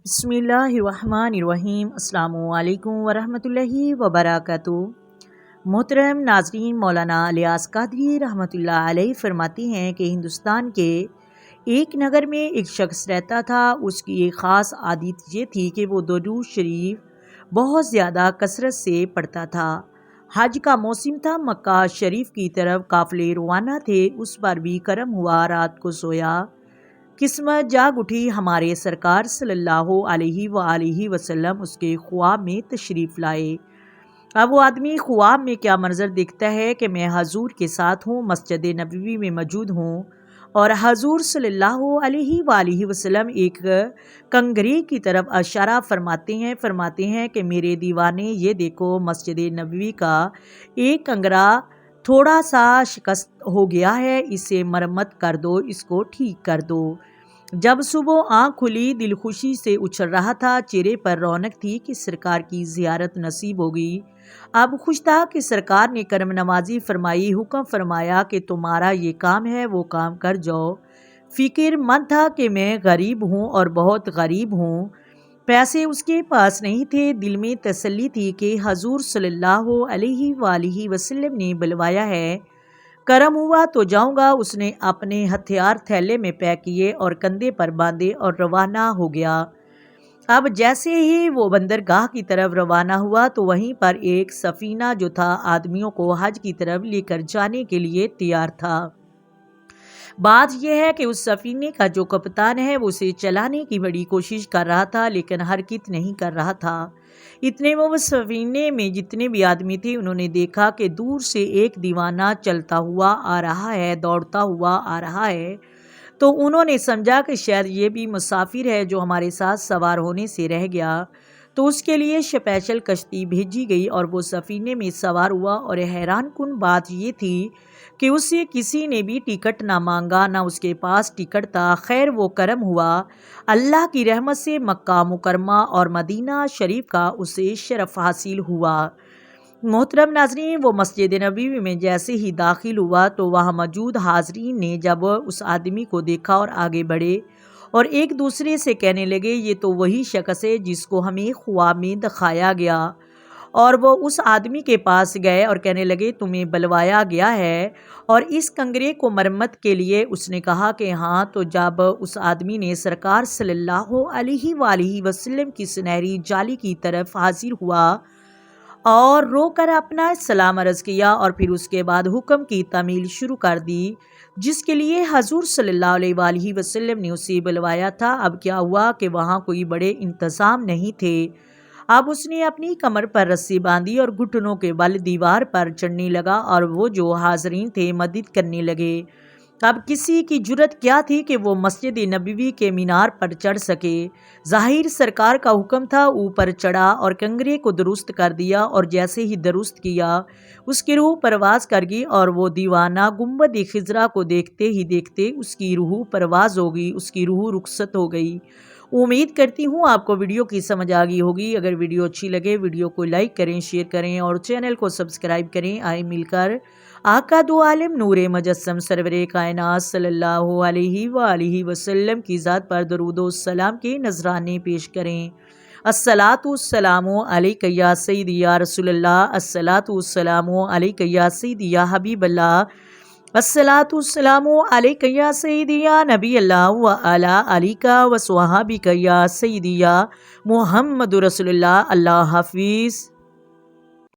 بسم اللہ الرحمن الرحیم۔ السلام علیکم ورحمۃ اللہ وبرکاتہ۔ محترم ناظرین، مولانا الیاس قادری رحمۃ اللہ علیہ فرماتے ہیں کہ ہندوستان کے ایک نگر میں ایک شخص رہتا تھا۔ اس کی ایک خاص عادت یہ تھی کہ وہ درود شریف بہت زیادہ کثرت سے پڑھتا تھا۔ حج کا موسم تھا، مکہ شریف کی طرف قافلے روانہ تھے۔ اس پر بھی کرم ہوا، رات کو سویا، قسمت جاگ اٹھی، ہمارے سرکار صلی اللہ علیہ وآلہ وسلم اس کے خواب میں تشریف لائے۔ اب وہ آدمی خواب میں کیا منظر دیکھتا ہے کہ میں حضور کے ساتھ ہوں، مسجد نبوی میں موجود ہوں، اور حضور صلی اللہ علیہ وآلہ وسلم ایک کنگرے کی طرف اشارہ فرماتے ہیں کہ میرے دیوانے، یہ دیکھو، مسجد نبوی کا ایک کنگرا تھوڑا سا شکست ہو گیا ہے، اسے مرمت کر دو، اس کو ٹھیک کر دو۔ جب صبح آنکھ کھلی، دل خوشی سے اچھل رہا تھا، چہرے پر رونق تھی کہ سرکار کی زیارت نصیب ہوگی۔ اب خوش تھا کہ سرکار نے کرم نوازی فرمائی، حکم فرمایا کہ تمہارا یہ کام ہے، وہ کام کر جاؤ۔ فکر مند تھا کہ میں غریب ہوں اور بہت غریب ہوں۔ پیسے اس کے پاس نہیں تھے، دل میں تسلی تھی کہ حضور صلی اللہ علیہ وآلہ وسلم نے بلوایا ہے، کرم ہوا تو جاؤں گا۔ اس نے اپنے ہتھیار تھیلے میں پیک کیے اور کندھے پر باندھے اور روانہ ہو گیا۔ اب جیسے ہی وہ بندرگاہ کی طرف روانہ ہوا تو وہیں پر ایک سفینہ جو تھا آدمیوں کو حج کی طرف لے کر جانے کے لیے تیار تھا۔ بات یہ ہے کہ اس سفینے کا جو کپتان ہے وہ اسے چلانے کی بڑی کوشش کر رہا تھا، لیکن حرکت نہیں کر رہا تھا۔ اتنے میں اس سفینے میں جتنے بھی آدمی تھے، انہوں نے دیکھا کہ دور سے ایک دیوانہ چلتا ہوا آ رہا ہے، دوڑتا ہوا آ رہا ہے۔ تو انہوں نے سمجھا کہ شاید یہ بھی مسافر ہے جو ہمارے ساتھ سوار ہونے سے رہ گیا، تو اس کے لیے اسپیشل کشتی بھیجی گئی اور وہ سفینے میں سوار ہوا۔ اور حیران کن بات یہ تھی کہ اس سے کسی نے بھی ٹکٹ نہ مانگا، نہ اس کے پاس ٹکٹ تھا۔ خیر، وہ کرم ہوا، اللہ کی رحمت سے مکہ مکرمہ اور مدینہ شریف کا اسے شرف حاصل ہوا۔ محترم ناظرین، وہ مسجد نبوی میں جیسے ہی داخل ہوا تو وہاں موجود حاضرین نے جب اس آدمی کو دیکھا اور آگے بڑھے اور ایک دوسرے سے کہنے لگے، یہ تو وہی شخص ہے جس کو ہمیں خواب میں دکھایا گیا۔ اور وہ اس آدمی کے پاس گئے اور کہنے لگے، تمہیں بلوایا گیا ہے اور اس کنگرے کو مرمت کے لیے؟ اس نے کہا کہ ہاں۔ تو جب اس آدمی نے سرکار صلی اللہ علیہ وآلہ وسلم کی سنہری جالی کی طرف حاضر ہوا اور رو کر اپنا سلام عرض کیا اور پھر اس کے بعد حکم کی تعمیل شروع کر دی جس کے لیے حضور صلی اللہ علیہ وآلہ وسلم نے اسے بلوایا تھا، اب کیا ہوا کہ وہاں کوئی بڑے انتظام نہیں تھے۔ اب اس نے اپنی کمر پر رسی باندھی اور گھٹنوں کے بل دیوار پر چڑھنے لگا اور وہ جو حاضرین تھے مدد کرنے لگے۔ اب کسی کی جرت کیا تھی کہ وہ مسجد نبوی کے مینار پر چڑھ سکے؟ ظاہر سرکار کا حکم تھا، اوپر چڑھا اور کنگرے کو درست کر دیا، اور جیسے ہی درست کیا اس کی روح پرواز کر گئی اور وہ دیوانہ گنبد خضرا کو دیکھتے ہی دیکھتے اس کی روح پرواز ہو گئی، اس کی روح رخصت ہو گئی۔ امید کرتی ہوں آپ کو ویڈیو کی سمجھ آ گئی ہوگی۔ اگر ویڈیو اچھی لگے ویڈیو کو لائک کریں، شیئر کریں اور چینل کو سبسکرائب کریں۔ آئے مل کر آقا دو عالم نور مجسم سرور کائنات صلی اللہ علیہ وآلہ وسلم کی ذات پر درود و سلام کے نذرانے پیش کریں۔ الصلاۃ والسلام علیک یا سیدی یا رسول اللہ، الصلاۃ والسلام علیک یا سیدی یا حبیب اللہ، الصلاۃ والسلام علیک یا سیدی یا نبی اللہ وعلی آلک وصحابک یا سیدی یا محمد رسول اللہ۔ اللہ حافظ۔